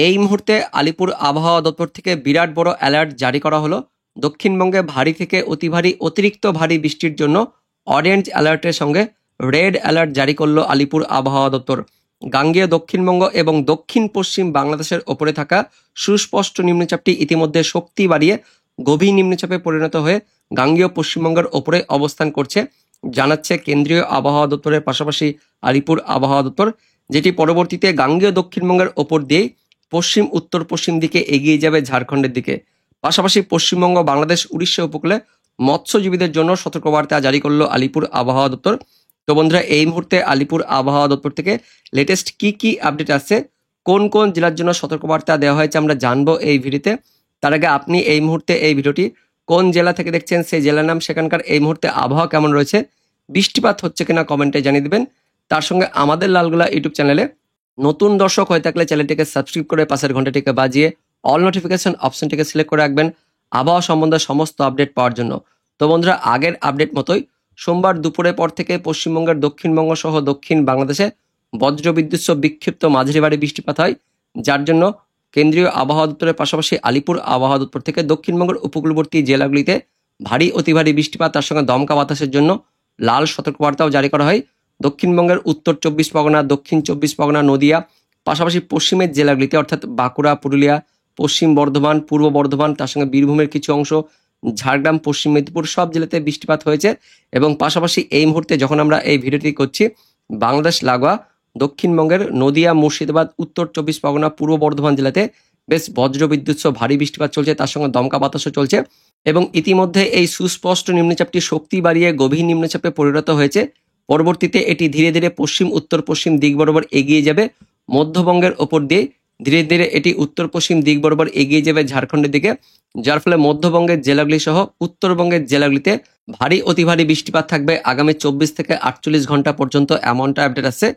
এই মুহূর্তে আলিপুর আবহাওয়া দপ্তর থেকে বিরাট বড় অ্যালার্ট জারি করা হলো। দক্ষিণবঙ্গে ভারী থেকে অতি ভারী অতিরিক্ত ভারী বৃষ্টির জন্য অরেঞ্জ অ্যালার্টের সঙ্গে রেড অ্যালার্ট জারি করলো আলিপুর আবহাওয়া দপ্তর। গাঙ্গেয় দক্ষিণবঙ্গ এবং দক্ষিণ পশ্চিম বাংলাদেশের ওপরে থাকা সুস্পষ্ট নিম্নচাপটি ইতিমধ্যে শক্তি বাড়িয়ে গভীর নিম্নচাপে পরিণত হয়ে গাঙ্গেয় পশ্চিমবঙ্গের ওপরে অবস্থান করছে, জানাচ্ছে কেন্দ্রীয় আবহাওয়া দপ্তরের পাশাপাশি আলিপুর আবহাওয়া দপ্তর, যেটি পরবর্তীতে গাঙ্গেয় দক্ষিণবঙ্গের ওপর দিয়ে পশ্চিম উত্তর পশ্চিম দিকে এগিয়ে যাবে ঝাড়খণ্ডের দিকে। পাশাপাশি পশ্চিমবঙ্গ, বাংলাদেশ, উড়িষ্যা উপকূলে মৎস্যজীবীদের জন্য সতর্কবার্তা জারি করলো আলিপুর আবহাওয়া দপ্তর। তো বন্ধুরা, এই মুহূর্তে আলিপুর আবহাওয়া দপ্তর থেকে লেটেস্ট কি আপডেট আসছে, কোন কোন জেলার জন্য সতর্কবার্তা দেওয়া হয়েছে আমরা জানবো এই ভিডিওতে। তার আগে আপনি এই মুহূর্তে এই ভিডিওটি কোন জেলা থেকে দেখছেন, সেই জেলার নাম, সেখানকার এই মুহূর্তে আবহাওয়া কেমন রয়েছে, বৃষ্টিপাত হচ্ছে কিনা কমেন্টে জানিয়ে দিবেন। তার সঙ্গে আমাদের লালগোলা ইউটিউব চ্যানেলে নতুন দর্শক হয়ে থাকলে চ্যানেলটিকে সাবস্ক্রাইব করে পাশের ঘন্টাটিকে বাজিয়ে অল নোটিফিকেশন অপশনটিকে সিলেক্ট করে রাখবেন আবহাওয়া সম্বন্ধে সমস্ত আপডেট পাওয়ার জন্য। তো বন্ধুরা, আগের আপডেট মতোই সোমবার দুপুরের পর থেকে পশ্চিমবঙ্গের দক্ষিণবঙ্গ সহ দক্ষিণ বাংলাদেশে বজ্রবিদ্যুৎ সহ বিক্ষিপ্ত মাঝারি ভারী বৃষ্টিপাত হয়, যার জন্য কেন্দ্রীয় আবহাওয়া দপ্তরের পাশাপাশি আলিপুর আবহাওয়া দপ্তর থেকে দক্ষিণবঙ্গের উপকূলবর্তী জেলাগুলিতে ভারী অতি ভারী বৃষ্টিপাত তার সঙ্গে দমকা বাতাসের জন্য লাল সতর্কবার্তাও জারি করা হয়। দক্ষিণবঙ্গের উত্তর 24 পরগনা, দক্ষিণ 24 পরগনা, নদিয়া, পাশাপাশি পশ্চিমের জেলাগুলিতে অর্থাৎ বাঁকুড়া, পুরুলিয়া, পশ্চিম বর্ধমান, পূর্ব বর্ধমান, তার সঙ্গে বীরভূমের কিছু অংশ, ঝাড়গ্রাম, পশ্চিম মেদিনীপুর সব জেলাতে বৃষ্টিপাত হয়েছে। এবং পাশাপাশি এই মুহূর্তে যখন আমরা এই ভিডিওটি করছি, বাংলাদেশ লাগোয়া দক্ষিণবঙ্গের নদিয়া, মুর্শিদাবাদ, উত্তর 24 পরগনা, পূর্ব বর্ধমান জেলাতে বেশ বজ্রবিদ্যুৎ সহ ভারী বৃষ্টিপাত চলছে, তার সঙ্গে দমকা বাতাসও চলছে। এবং ইতিমধ্যে এই সুস্পষ্ট নিম্নচাপটি শক্তি বাড়িয়ে গভীর নিম্নচাপে পরিণত হয়েছে। পরবর্তীতে এটি ধীরে ধীরে পশ্চিম উত্তর পশ্চিম দিক বরাবর এগিয়ে যাবে মধ্যবঙ্গের ওপর দিয়ে, ধীরে ধীরে এটি উত্তর পশ্চিম দিক বরাবর এগিয়ে যাবে ঝাড়খণ্ডের দিকে, যার ফলে মধ্যবঙ্গের জেলাগুলি সহ উত্তরবঙ্গের জেলাগুলিতে ভারী অতি ভারী বৃষ্টিপাত থাকবে আগামী 24 থেকে 48 ঘন্টা পর্যন্ত, এমনটা আপডেট আছে।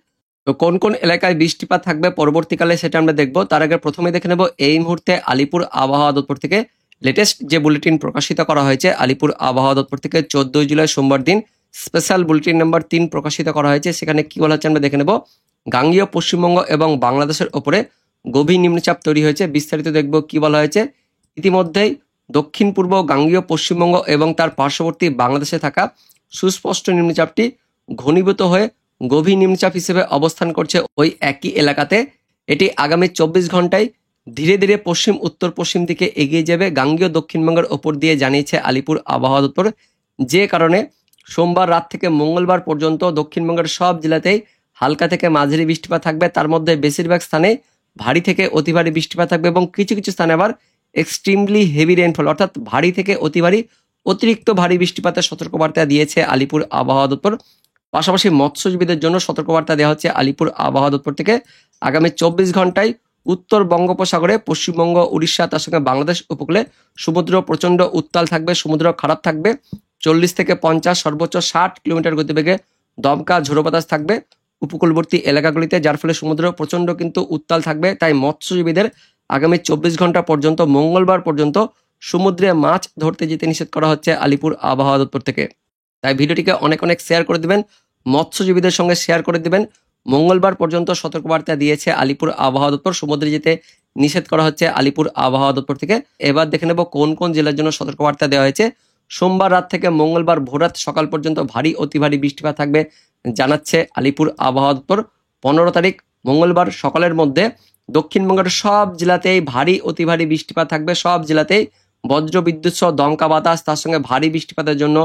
তো কোন কোন এলাকায় বৃষ্টিপাত থাকবে পরবর্তীকালে সেটা আমরা দেখবো। তার আগে প্রথমে দেখে নেব এই মুহূর্তে আলিপুর আবহাওয়া দপ্তর থেকে লেটেস্ট যে বুলেটিন প্রকাশিত করা হয়েছে। আলিপুর আবহাওয়া দপ্তর থেকে 14 জুলাই সোমবার দিন স্পেশাল বুলেটিন নাম্বার 3 প্রকাশিত করা হয়েছে। সেখানে কি বলা হচ্ছে আমরা দেখে নেব। গাঙ্গেয় পশ্চিমবঙ্গ এবং বাংলাদেশের ওপরে গভীর নিম্নচাপ তৈরি হয়েছে, বিস্তারিত দেখব কি বলা হয়েছে। ইতিমধ্যেই দক্ষিণ পূর্ব গাঙ্গেয় পশ্চিমবঙ্গ এবং তার পার্শ্ববর্তী বাংলাদেশে থাকা সুস্পষ্ট নিম্নচাপটি ঘনীভূত হয়ে গভীর নিম্নচাপ হিসেবে অবস্থান করছে ওই একই এলাকাতে। এটি আগামী 24 ঘন্টায় ধীরে ধীরে পশ্চিম উত্তর পশ্চিম দিকে এগিয়ে যাবে গাঙ্গেয় দক্ষিণবঙ্গের ওপর দিয়ে, জানিয়েছে আলিপুর আবহাওয়া দপ্তর। যে কারণে সোমবার রাত থেকে মঙ্গলবার পর্যন্ত দক্ষিণবঙ্গের সব জেলাতেই হালকা থেকে মাঝারি বৃষ্টিপাত থাকবে, তার মধ্যে বেশিরভাগ স্থানে ভারী থেকে অতি ভারী বৃষ্টিপাত থাকবে এবং কিছু কিছু স্থানে আবার এক্সট্রিমলি হেভি রেইনফল অর্থাৎ ভারী থেকে অতি ভারী অতিরিক্ত ভারী বৃষ্টিপাতের সতর্কবার্তা দিয়েছে আলিপুর আবহাওয়া দপ্তর। পাশাপাশি মৎস্যজীবীদের জন্য সতর্কবার্তা দেওয়া হচ্ছে আলিপুর আবহাওয়া দপ্তর থেকে। আগামী 24 ঘন্টায় উত্তর বঙ্গোপসাগরে পশ্চিমবঙ্গ, উড়িষ্যা, তার সঙ্গে বাংলাদেশ উপকূলে সমুদ্র প্রচণ্ড উত্তাল থাকবে, সমুদ্র খারাপ থাকবে, 40 থেকে 50 সর্বোচ্চ 60 কিলোমিটার গতিবেগে দমকা ঝোড়ো বাতাস থাকবে উপকূলবর্তী এলাকাগুলিতে, যার ফলে সমুদ্র প্রচণ্ড কিন্তু উত্তাল থাকবে। তাই মৎস্যজীবীদের আগামী 24 ঘন্টা পর্যন্ত, মঙ্গলবার পর্যন্ত সমুদ্রে মাছ ধরতে যেতে নিষেধ করা হচ্ছে আলিপুর আবহাওয়া দপ্তর থেকে। তাই ভিডিওটিকে অনেক অনেক শেয়ার করে দিবেন, মৎস্যজীবীদের সঙ্গে শেয়ার করে দিবেন। মঙ্গলবার পর্যন্ত সতর্কবার্তা দিয়েছে আলিপুর আবহাওয়া দপ্তর, সমুদ্রে যেতে নিষেধ করা হচ্ছে আলিপুর আবহাওয়া দপ্তর থেকে। এবার দেখে নেব কোন কোন জেলার জন্য সতর্কবার্তা দেওয়া হয়েছে। সোমবার রাত থেকে মঙ্গলবার ভোররাত সকাল পর্যন্ত ভারী অতি ভারী বৃষ্টিপাত থাকবে, জানাচ্ছে আলিপুর আবহাওয়া দপ্তর। 15 তারিখ মঙ্গলবার সকালের মধ্যে দক্ষিণবঙ্গের সব জেলাতেই ভারী অতি ভারী বৃষ্টিপাত থাকবে, সব জেলাতেই বজ্রবিদ্যুৎ সহ দমকা বাতাস তার সঙ্গে ভারী বৃষ্টিপাতের জন্য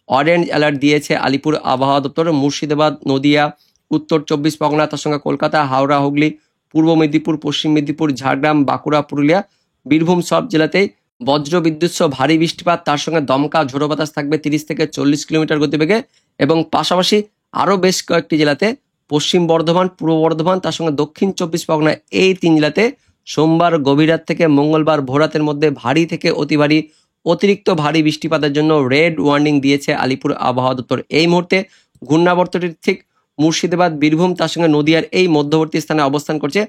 অরেঞ্জ অ্যালার্ট দিয়েছে আলিপুর আবহাওয়া দপ্তর। মুর্শিদাবাদ, নদিয়া, উত্তর 24 পরগনা, তার সঙ্গে কলকাতা, হাওড়া, হুগলি, পূর্ব মেদিনীপুর, পশ্চিম মেদিনীপুর, ঝাড়গ্রাম, বাঁকুড়া, পুরুলিয়া, বীরভূম সব জেলাতেই বজ্রবিদ্যুৎ সহ ভারী বৃষ্টিপাত তার সঙ্গে দমকা ঝোড়ো বাতাস থাকবে 30 থেকে 40 কিলোমিটার গতিবেগে। এবং পাশাপাশি আরও বেশ কয়েকটি জেলাতে পশ্চিম বর্ধমান, পূর্ব বর্ধমান, তার সঙ্গে দক্ষিণ 24 পরগনা, এই 3 জেলাতে সোমবার গভীর রাত থেকে মঙ্গলবার ভোররাতের মধ্যে ভারী থেকে অতি ভারী অতিরিক্ত ভারী বৃষ্টিপাতের জন্য রেড ওয়ার্নিং দিয়েছে আলিপুর আবহাওয়া দপ্তর। এই মুহূর্তে ঘূর্ণাবর্তটি ঠিক মুর্শিদাবাদ, বীরভূম, তার সঙ্গে নদিয়ার এই মধ্যবর্তী স্থানে অবস্থান করছে,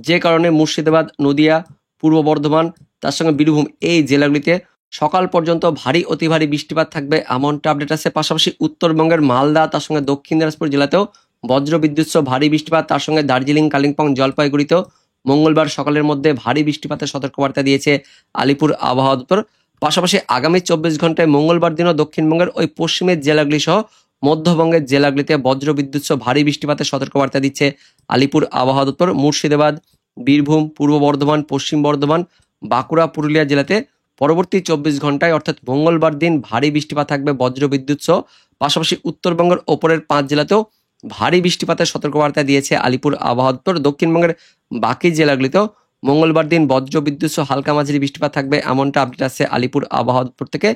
যে কারণে মুর্শিদাবাদ, নদিয়া, পূর্ব বর্ধমান, তার সঙ্গে বীরভূম এই জেলাগুলিতে সকাল পর্যন্ত ভারী অতি ভারী বৃষ্টিপাত থাকবে, এমনটা আপডেট আছে। পাশাপাশি উত্তরবঙ্গের মালদা, তার সঙ্গে দক্ষিণ দিনাজপুর জেলাতেও বজ্রবিদ্যুৎ সহ ভারী বৃষ্টিপাত, তার সঙ্গে দার্জিলিং, কালিম্পং, জলপাইগুড়িতেও মঙ্গলবার সকালের মধ্যে ভারী বৃষ্টিপাতের সতর্কবার্তা দিয়েছে আলিপুর আবহাওয়া দপ্তর। পাশাপাশি আগামী 24 ঘন্টায় মঙ্গলবার দিনও দক্ষিণবঙ্গের ওই পশ্চিমের জেলাগুলি সহ মধ্যবঙ্গের জেলাগুলিতে বজ্রবিদ্যুৎ সহ ভারী বৃষ্টিপাতের সতর্কবার্তা দিচ্ছে আলিপুর আবহাওয়া দপ্তর। মুর্শিদাবাদ, বীরভূম, পূর্ব বর্ধমান, পশ্চিম বর্ধমান, বাঁকুড়া, পুরুলিয়া জেলাতে পরবর্তী 24 ঘন্টায় অর্থাৎ মঙ্গলবার দিন ভারী বৃষ্টিপাত থাকবে বজ্রবিদ্যুৎ সহ। পাশাপাশি উত্তরবঙ্গের ওপরের 5 জেলাতেও ভারী বৃষ্টিপাতের সতর্কবার্তা দিয়েছে আলিপুর আবহাওয়া দপ্তর। দক্ষিণবঙ্গের বাকি জেলাগুলিতেও মঙ্গলবার দিন বজ্রবিদ্যুৎ সহ হালকা মাঝারি বৃষ্টিপাত থাকবে, এমনটা আপডেট আসছে আলিপুর আবহাওয়া দপ্তর থেকে।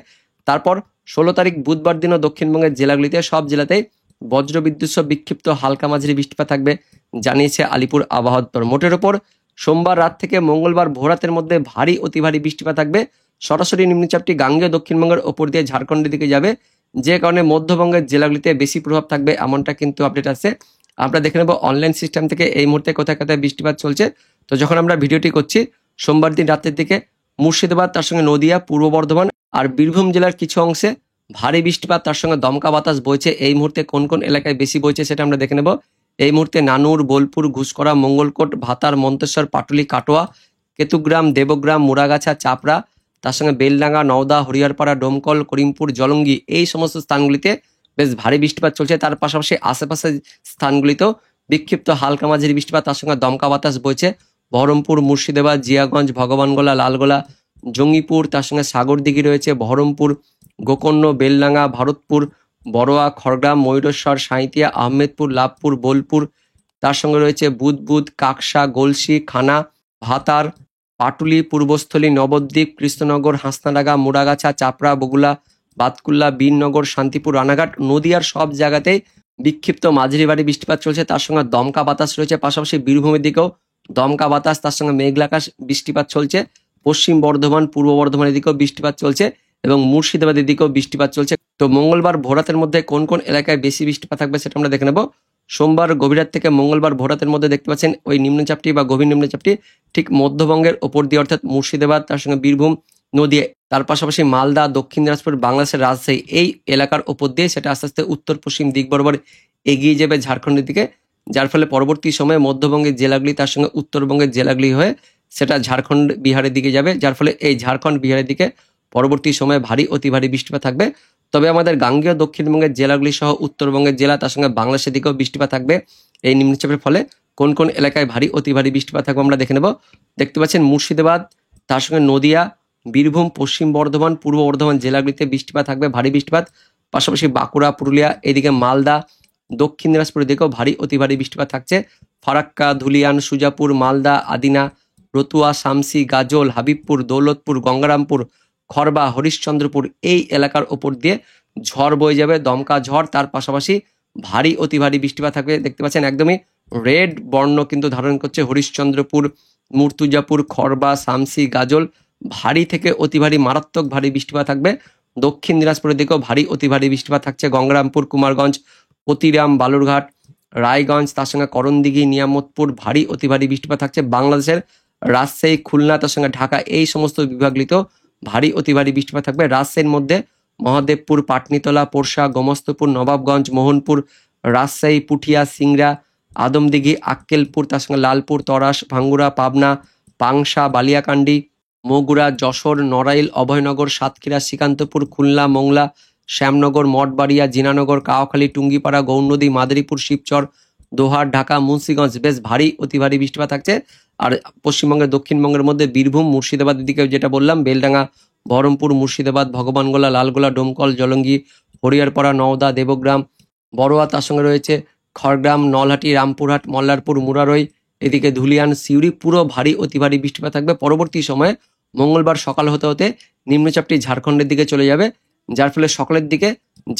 তারপর 16 তারিখ বুধবার দিনও দক্ষিণবঙ্গের জেলাগুলিতে সব জেলাতেই বজ্রবিদ্যুৎ সহ বিক্ষিপ্ত হালকা মাঝারি বৃষ্টিপাত থাকবে, জানিয়েছে আলিপুর আবহাওয়া দপ্তর। মোটের ওপর সোমবার রাত থেকে মঙ্গলবার ভোরাতের মধ্যে ভারী অতি ভারী বৃষ্টিপাত থাকবে। সরাসরি নিম্নচাপটি গাঙ্গেয় দক্ষিণবঙ্গের ওপর দিয়ে ঝাড়খণ্ডের দিকে যাবে, যে কারণে মধ্যবঙ্গের জেলাগুলিতে বেশি প্রভাব থাকবে, এমনটা কিন্তু আপডেট আছে। আমরা দেখে নেব অনলাইন সিস্টেম থেকে এই মুহূর্তে কোথায় কোথায় বৃষ্টিপাত চলছে। তো যখন আমরা ভিডিওটি করছি সোমবার দিন রাতের দিকে মুর্শিদাবাদ, তার সঙ্গে নদিয়া, পূর্ব বর্ধমান আর বীরভূম জেলার কিছু অংশে ভারী বৃষ্টিপাত, তার সঙ্গে দমকা বাতাস বইছে। এই মুহূর্তে কোন কোন এলাকায় বেশি বইছে সেটা আমরা দেখে নেব। এই মুহূর্তে নানুর, বোলপুর, ঘুষকরা, মঙ্গলকোট, ভাতার, মন্তেশ্বর, পাটুলি, কাটোয়া, কেতুগ্রাম, দেবগ্রাম, মুরাগাছা, চাপড়া, তার সঙ্গে বেলডাঙ্গা, নওদা, হরিহরপাড়া, ডোমকল, করিমপুর, জলঙ্গি এই সমস্ত স্থানগুলিতে বেশ ভারী বৃষ্টিপাত চলছে। তার পাশাপাশি আশেপাশের স্থানগুলিতেও বিক্ষিপ্ত হালকা মাঝারি বৃষ্টিপাত, তার সঙ্গে দমকা বাতাস বইছে। বহরমপুর, মুর্শিদাবাদ, জিয়াগঞ্জ, ভগবানগোলা, লালগোলা, জঙ্গিপুর, তার সঙ্গে সাগরদিঘি রয়েছে, বহরমপুর, গোকর্ণ, বেলডাঙ্গা, ভারতপুর, বড়োয়া, খড়গ্রাম, ময়ূরেশ্বর, সাঁইতিয়া, আহমেদপুর, লাভপুর, বোলপুর, তার সঙ্গে রয়েছে বুদবুদ, কাকসা, গলসি, খানা, ভাতার, পাটুলি, পূর্বস্থলী, নবদ্বীপ, কৃষ্ণনগর, হাসনাডাঙ্গা, মুরাগাছা, চাপড়া, বগুলা, বাতকুল্লা, বীরনগর, শান্তিপুর, রানাঘাট, নদিয়ার সব জায়গাতেই বিক্ষিপ্ত মাঝারি ভারী বৃষ্টিপাত চলছে। তার সঙ্গে দমকা বাতাস রয়েছে। পাশাপাশি বীরভূমের দিকেও দমকা বাতাস, তার সঙ্গে মেঘলা আকাশ, বৃষ্টিপাত চলছে। পশ্চিম বর্ধমান, পূর্ব বর্ধমানের দিকেও বৃষ্টিপাত চলছে এবং মুর্শিদাবাদের দিকেও বৃষ্টিপাত চলছে। তো মঙ্গলবার ভোরাতের মধ্যে কোন কোন এলাকায় বেশি বৃষ্টিপাত থাকবে সেটা আমরা দেখে নেব। সোমবার গভীর রাত থেকে মঙ্গলবার ভোরাতের মধ্যে দেখতে পাচ্ছেন ওই নিম্নচাপটি বা গভীর নিম্নচাপটি ঠিক মধ্যবঙ্গের ওপর দিয়ে অর্থাৎ মুর্শিদাবাদ, তার সঙ্গে বীরভূম, নদিয়া, তার পাশাপাশি মালদা, দক্ষিণ দিনাজপুর, বাংলাদেশের রাজশাহী এই এলাকার ওপর দিয়ে সেটা আস্তে আস্তে উত্তর পশ্চিম দিক বরাবর এগিয়ে যাবে ঝাড়খণ্ডের দিকে, যার ফলে পরবর্তী সময়ে মধ্যবঙ্গের জেলাগুলি তার সঙ্গে উত্তরবঙ্গের জেলাগুলি হয়ে সেটা ঝাড়খণ্ড, বিহারের দিকে যাবে, যার ফলে এই ঝাড়খণ্ড, বিহারের দিকে পরবর্তী সময়ে ভারী অতি ভারী বৃষ্টিপাত থাকবে। তবে আমাদের গাঙ্গেয় দক্ষিণবঙ্গের জেলাগুলি সহ উত্তরবঙ্গের জেলা, তার সঙ্গে বাংলাদেশের দিকেও বৃষ্টিপাত থাকবে। এই নিম্নচাপের ফলে কোন কোন এলাকায় ভারী অতি ভারী বৃষ্টিপাত থাকবে আমরা দেখে নেব। দেখতে পাচ্ছেন মুর্শিদাবাদ, তার সঙ্গে নদিয়া, বীরভূম, পশ্চিম বর্ধমান, পূর্ব বর্ধমান জেলাগুলিতে বৃষ্টিপাত থাকবে, ভারী বৃষ্টিপাত। পাশাপাশি বাঁকুড়া, পুরুলিয়া, এদিকে মালদা, দক্ষিণ দিনাজপুরের দিকেও ভারী অতি ভারী বৃষ্টিপাত থাকছে। ফারাক্কা, ধুলিয়ান, সুজাপুর, মালদা, আদিনা, রতুয়া, শামসি, গাজল, হাবিবপুর, দৌলতপুর, গঙ্গারামপুর, খড়বা, হরিশ্চন্দ্রপুর এই এলাকার ওপর দিয়ে ঝড় বয়ে যাবে, দমকা ঝড়। তার পাশাপাশি ভারী অতি ভারী বৃষ্টিপাত থাকবে। দেখতে পাচ্ছেন একদমই রেড বর্ণ কিন্তু ধারণ করছে হরিশ্চন্দ্রপুর, মুর্তুজাপুর, খড়বা, শামসি, গাজল। ভারী থেকে অতি ভারী মারাত্মক ভারী বৃষ্টিপাত থাকবে। দক্ষিণ দিনাজপুরের দিকেও ভারী অতি ভারী বৃষ্টিপাত থাকছে। গঙ্গারামপুর, কুমারগঞ্জ, পতিরাম, বালুরঘাট, রায়গঞ্জ, তার সঙ্গে করণদিঘি, নিয়ামতপুর ভারী অতি ভারী বৃষ্টিপাত থাকছে। বাংলাদেশের রাজশাহী, খুলনা, তার সঙ্গে ঢাকা এই সমস্ত বিভাগগুলিতেও ভারী অতি ভারী বৃষ্টিপাত থাকবে। রাজশাহীর মধ্যে মহাদেবপুর, পাটনিতলা, পোরশা, গোমস্তপুর, নবাবগঞ্জ, মোহনপুর, রাজশাহী, পুঠিয়া, সিংড়া, আদমদিঘি, আক্কেলপুর, তার সঙ্গে লালপুর, তরাস, ভাঙ্গুড়া, পাবনা, পাংশা, বালিয়াকান্দি, মগুরা, যশোর, নড়াইল, অভয়নগর, সাতক্ষীরা, শ্রীকান্তপুর, খুলনা, মোংলা, শ্যামনগর, মঠবাড়িয়া, জিনানগর, কাওয়াখালী, টুঙ্গিপাড়া, গৌরনদী, মাদারীপুর, শিবচর, দোহার, ঢাকা, মুন্সিগঞ্জ বেশ ভারী অতি ভারী বৃষ্টিপাত থাকছে। আর পশ্চিমবঙ্গের দক্ষিণবঙ্গের মধ্যে বীরভূম, মুর্শিদাবাদের দিকে যেটা বললাম, বেলডাঙ্গা, বহরমপুর, মুর্শিদাবাদ, ভগবানগোলা, লালগোলা, ডোমকল, জলঙ্গি, হরিহরপাড়া, নওদা, দেবগ্রাম, বড়োয়া, তার সঙ্গে রয়েছে খড়গ্রাম, নলহাটি, রামপুরহাট, মল্লারপুর, মুরারই, এদিকে ধুলিয়ান, সিউড়ি পুরো ভারী অতি ভারী বৃষ্টিপাত থাকবে। পরবর্তী সময়ে মঙ্গলবার সকাল হতে হতে নিম্নচাপটি ঝাড়খণ্ডের দিকে চলে যাবে, যার ফলে সকালের দিকে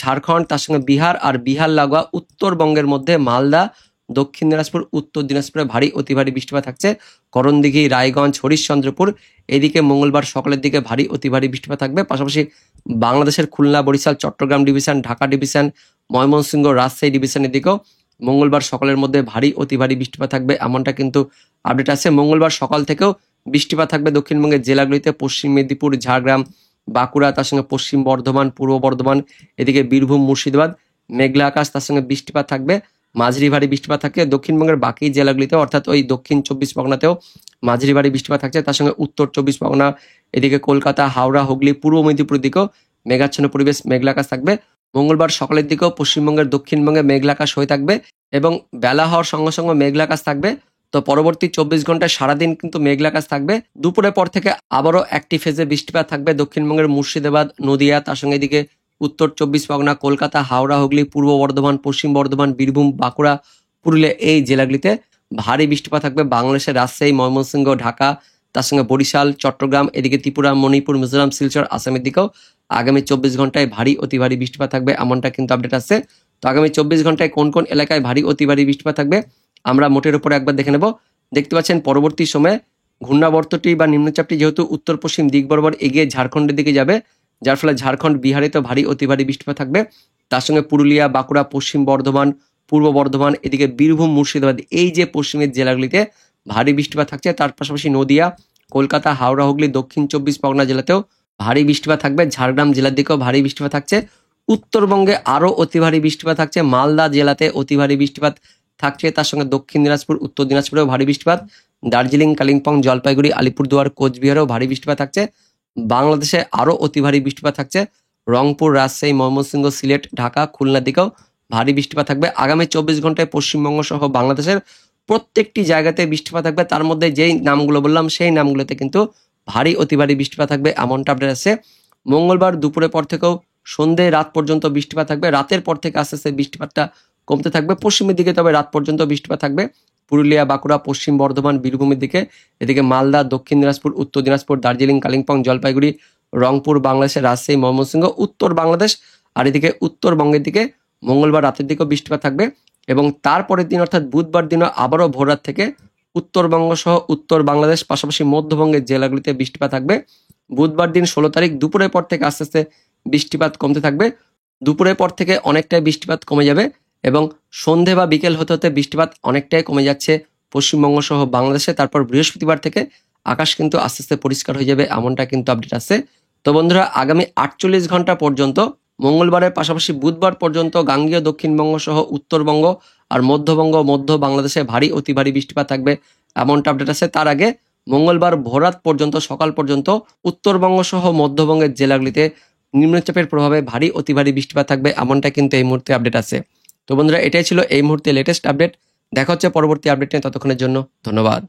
ঝাড়খণ্ড, তার সঙ্গে বিহার আর বিহার লাগোয়া উত্তরবঙ্গের মধ্যে মালদা, দক্ষিণ দিনাজপুর, উত্তর দিনাজপুরে ভারী অতি ভারী বৃষ্টিপাত থাকছে। করণদিঘি, রায়গঞ্জ, হরিশ্চন্দ্রপুর এদিকে মঙ্গলবার সকালের দিকে ভারী অতি ভারী বৃষ্টিপাত থাকবে। পাশাপাশি বাংলাদেশের খুলনা, বরিশাল, চট্টগ্রাম ডিভিশন, ঢাকা ডিভিশন, ময়মনসিংহ, রাজশাহী ডিভিশনের দিকেও মঙ্গলবার সকালের মধ্যে ভারী অতি ভারী বৃষ্টিপাত থাকবে, এমনটা কিন্তু আপডেট আছে। মঙ্গলবার সকাল থেকেও বৃষ্টিপাত থাকবে দক্ষিণবঙ্গের জেলাগুলিতে, পশ্চিম মেদিনীপুর, ঝাড়গ্রাম, বাঁকুড়া, তার সঙ্গে পশ্চিম বর্ধমান, পূর্ব বর্ধমান, এদিকে বীরভূম, মুর্শিদাবাদ মেঘলা আকাশ, তার সঙ্গে বৃষ্টিপাত থাকবে। মাঝারি ভারী বৃষ্টিপাত থাকছে। দক্ষিণবঙ্গের বাকি জেলাগুলিতে অর্থাৎ ওই দক্ষিণ 24 পরগনাতেও মাঝারি ভারী বৃষ্টিপাত থাকছে। তার সঙ্গে উত্তর 24 পরগনা, এদিকে কলকাতা, হাওড়া, হুগলি, পূর্ব মেদিনীপুরের দিকেও মেঘাচ্ছন্ন পরিবেশ, মেঘলা আকাশ থাকবে। মঙ্গলবার সকালের দিকেও পশ্চিমবঙ্গের দক্ষিণবঙ্গে মেঘলা আকাশ হয়ে থাকবে এবং বেলা হওয়ার সঙ্গে সঙ্গে মেঘলা আকাশ থাকবে। তো পরবর্তী 24 ঘন্টায় সারাদিন কিন্তু মেঘলা আকাশ থাকবে। দুপুরের পর থেকে আবারও একটি ফেজে বৃষ্টিপাত থাকবে দক্ষিণবঙ্গের মুর্শিদাবাদ, নদিয়া, তার সঙ্গে এদিকে উত্তর 24 পরগনা, কলকাতা, হাওড়া, হুগলি, পূর্ব বর্ধমান, পশ্চিম বর্ধমান, বীরভূম, বাঁকুড়া, পুরুলিয়া এই জেলাগুলিতে ভারী বৃষ্টিপাত থাকবে। বাংলাদেশের রাজশাহী, ময়মনসিংহ, ঢাকা, তার সঙ্গে বরিশাল, চট্টগ্রাম, এদিকে ত্রিপুরা, মণিপুর, মিজোরাম, শিলচর, আসামের দিকেও আগামী 24 ঘন্টায় ভারী অতি ভারী বৃষ্টিপাত থাকবে, এমনটা কিন্তু আপডেট আসছে। তো আগামী 24 ঘন্টায় কোন কোন এলাকায় ভারী অতি ভারী বৃষ্টিপাত থাকবে আমরা মোটের উপরে একবার দেখে নেব। দেখতে পাচ্ছেন পরবর্তী সময়ে ঘূর্ণাবর্তটি বা নিম্নচাপটি যেহেতু উত্তর পশ্চিম দিক বরাবর এগিয়ে ঝাড়খণ্ডের দিকে যাবে, যার ফলে ঝাড়খণ্ড, বিহারে তো ভারী অতি ভারী বৃষ্টিপাত থাকবে। তার সঙ্গে পুরুলিয়া, বাঁকুড়া, পশ্চিম বর্ধমান, পূর্ব বর্ধমান, এদিকে বীরভূম, মুর্শিদাবাদ এই যে পশ্চিমের জেলাগুলিতে ভারী বৃষ্টিপাত থাকছে। তার পাশাপাশি নদিয়া, কলকাতা, হাওড়া, হুগলি, দক্ষিণ 24 পরগনা জেলাতেও ভারী বৃষ্টিপাত থাকবে। ঝাড়গ্রাম জেলার দিকেও ভারী বৃষ্টিপাত থাকছে। উত্তরবঙ্গে আরও অতি ভারী বৃষ্টিপাত থাকছে। মালদা জেলাতে অতি ভারী বৃষ্টিপাত থাকছে। তার সঙ্গে দক্ষিণ দিনাজপুর, উত্তর দিনাজপুরেও ভারী বৃষ্টিপাত। দার্জিলিং, কালিম্পং, জলপাইগুড়ি, আলিপুরদুয়ার, কোচবিহারেও ভারী বৃষ্টিপাত থাকছে। বাংলাদেশে আরও অতি ভারী বৃষ্টিপাত থাকছে। রংপুর, রাজশাহী, ময়মনসিংহ, সিলেট, ঢাকা, খুলনার দিকেও ভারী বৃষ্টিপাত থাকবে। আগামী 24 ঘন্টায় পশ্চিমবঙ্গ সহ বাংলাদেশের প্রত্যেকটি জায়গাতে বৃষ্টিপাত থাকবে। তার মধ্যে যেই নামগুলো বললাম সেই নামগুলোতে কিন্তু ভারী অতি ভারী বৃষ্টিপাত থাকবে, এমনটা আপডেট আছে। মঙ্গলবার দুপুরের পর থেকেও সন্ধে রাত পর্যন্ত বৃষ্টিপাত থাকবে। রাতের পর থেকে আস্তে আস্তে বৃষ্টিপাতটা কমতে থাকবে পশ্চিমের দিকে, তবে রাত পর্যন্ত বৃষ্টিপাত থাকবে পুরুলিয়া, বাঁকুড়া, পশ্চিম বর্ধমান, বীরভূমের দিকে, এদিকে মালদা, দক্ষিণ দিনাজপুর, উত্তর দিনাজপুর, দার্জিলিং, কালিম্পং, জলপাইগুড়ি, রংপুর, বাংলাদেশের রাজশাহী, ময়মনসিংহ, উত্তর বাংলাদেশ আর এদিকে উত্তরবঙ্গের দিকে মঙ্গলবার রাতের দিকেও বৃষ্টিপাত থাকবে এবং তারপরের দিন অর্থাৎ বুধবার দিনও আবারও ভোররাত থেকে উত্তরবঙ্গ সহ উত্তর বাংলাদেশ পাশাপাশি মধ্যবঙ্গের জেলাগুলিতে বৃষ্টিপাত থাকবে। বুধবার দিন 16 তারিখ দুপুরের পর থেকে আস্তে আস্তে বৃষ্টিপাত কমতে থাকবে। দুপুরের পর থেকে অনেকটাই বৃষ্টিপাত কমে যাবে এবং সন্ধে বা বিকেল হতে হতে বৃষ্টিপাত অনেকটাই কমে যাচ্ছে পশ্চিমবঙ্গ সহ বাংলাদেশে। তারপর বৃহস্পতিবার থেকে আকাশ কিন্তু আস্তে আস্তে পরিষ্কার হয়ে যাবে, এমনটা কিন্তু আপডেট আছে। তো বন্ধুরা, আগামী 48 ঘন্টা পর্যন্ত মঙ্গলবারের পাশাপাশি বুধবার পর্যন্ত গাঙ্গেয় দক্ষিণবঙ্গ সহ উত্তরবঙ্গ আর মধ্যবঙ্গ, মধ্য বাংলাদেশে ভারী অতি ভারী বৃষ্টিপাত থাকবে, এমনটা আপডেট আছে। তার আগে মঙ্গলবার ভোররাত পর্যন্ত সকাল পর্যন্ত উত্তরবঙ্গ সহ মধ্যবঙ্গের জেলাগুলিতে নিম্নচাপের প্রভাবে ভারী অতি ভারী বৃষ্টিপাত থাকবে, এমনটা কিন্তু এই মুহূর্তে আপডেট আছে। তো বন্ধুরা, এটাই ছিল এই মুহূর্তে লেটেস্ট আপডেট। দেখা হচ্ছে পরবর্তী আপডেট নিয়ে, ততক্ষণের জন্য ধন্যবাদ।